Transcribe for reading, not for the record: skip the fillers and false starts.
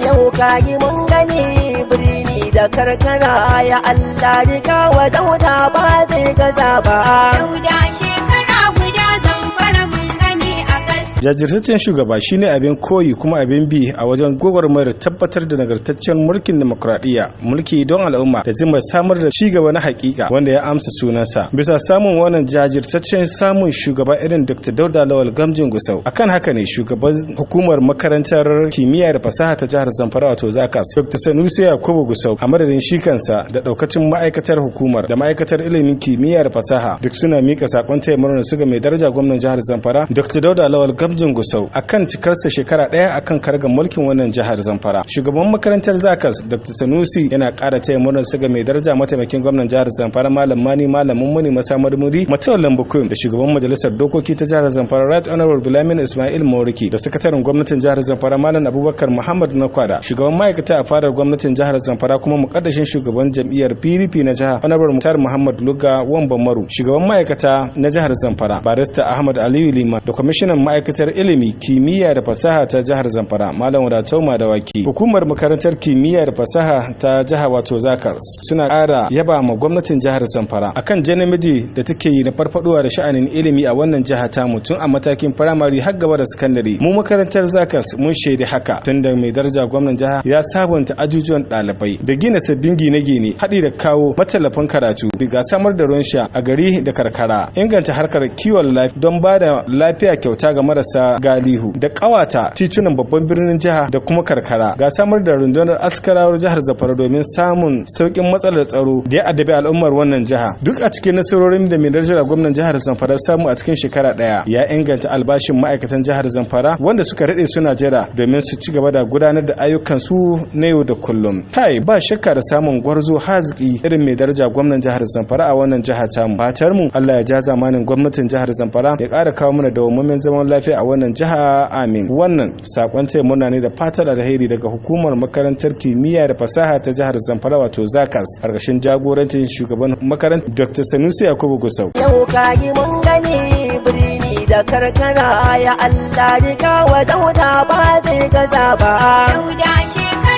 yau kayi mun gani birni da karkara ya Allah riga wa dauda ba zai gaza ba. Dauda shekara guda Zamfara mun gani a gas. Jajirtaccen shugaba shine abin koyi kuma abin bi a wajen gwagwarmayar tabbatar da nagartaccen mulkin demokradiyya, mulki don al'umma da zai samar da cigaba na hakika wanda ya amsa sunansa. Bisa samun wannan jajirtaccen samun shugaba irin Dr. Dauda Lawal Gamjin Gusau. Akan haka ne shugaban hukumar makarantar kimiyya da fasaha ta jihar Zamfara wato Zakas, Dr. Sanusi Yakubu Gusau, a madadin shi kansa da daukacin ma'aikatar hukumar da ma'aikatar ilimin kimiyya da fasaha duk suna mika sakon taya murnar su ga mai daraja gwamnan jihar Zamfara Dr. Dauda Lawal Gamjin Gusau akan cikarsa shekara ɗaya akan kargan mulkin wannan jihar Zamfara. Shugaban makarantar Zakas Dr. Sanusi yana ƙara taya murnar su ga mai daraja mataimakin gwamnan jihar Zamfara Malam Mani Malamin Muni Masamar Muri Matawallan Bukun da shugaban majalisar dokoki ta jihar Zamfara Right Honorable Bilamin Ismail Moriki da sakataren gwamnatin jihar Zamfara Malam Abubakar Muhammad Nakwada, shugaban ma'aikata a fadar gwamnatin jihar Zamfara kuma mukaddashin shugaban jam'iyyar PDP na jihar Honorable Mutar Muhammad Luga Wamba Maru, shugaban ma'aikata na jihar Zamfara Barista Ahmad Aliyu Liman da kwamishinan ma'aikatar ilimi kimiyya da fasaha ta jihar Zamfara Malam Wadatau Madawaki. Hukumar makarantar kimiyya da fasaha ta jihar wato Zakars suna ƙara yaba ma gwamnatin jihar Zamfara akan janamiji da take yi na farfaduwa da sha'anin ilimi a wannan jiha ta tun a matakin firamare har gaba da sakandare. Mu makarantar Zakars mun shaidi haka tun da mai daraja gwamnan jiha ya sabunta ajujuwan ɗalibai da gina sabbin gine-gine haɗi da kawo matallafin karatu ga samar da ruwan sha a gari da karkara, inganta harkar kiwon lafiya don ba da lafiya kyauta ga marasa galihu da ƙawata titunan babban birnin jiha da kuma karkara, ga samar da rundunar askarawar jihar Zamfara domin samun sauƙin matsalar tsaro da ya addabi al'ummar wannan jiha. Duk a cikin nasarorin da mai daraja gwamnan jihar Zamfara samu a cikin shekara ɗaya ya inganta albashin ma'aikatan jihar Zamfara wanda suka rade suna jira domin su ci gaba da gudanar da ayyukan su na yau da kullum. Kai ba shakka da samun gwarzo haziki irin mai daraja gwamnan jihar Zamfara a wannan jiha ta mu. Fatar mu Allah ya ja zamanin gwamnatin jihar Zamfara ya ƙara kawo mana dawwammamen zaman lafiya a wannan jiha, amin. Wannan sakon taya murna ne da fatar alheri daga hukumar makarantar kimiyya da fasaha ta jihar Zamfara wato Zakas karkashin jagorancin shugaban makarantar Dr. Sanusi Yakubu Gusau. Yau kayi mun gani birni da karkara ya Allah riga wa dauda ba zai gaza ba. Dauda shekara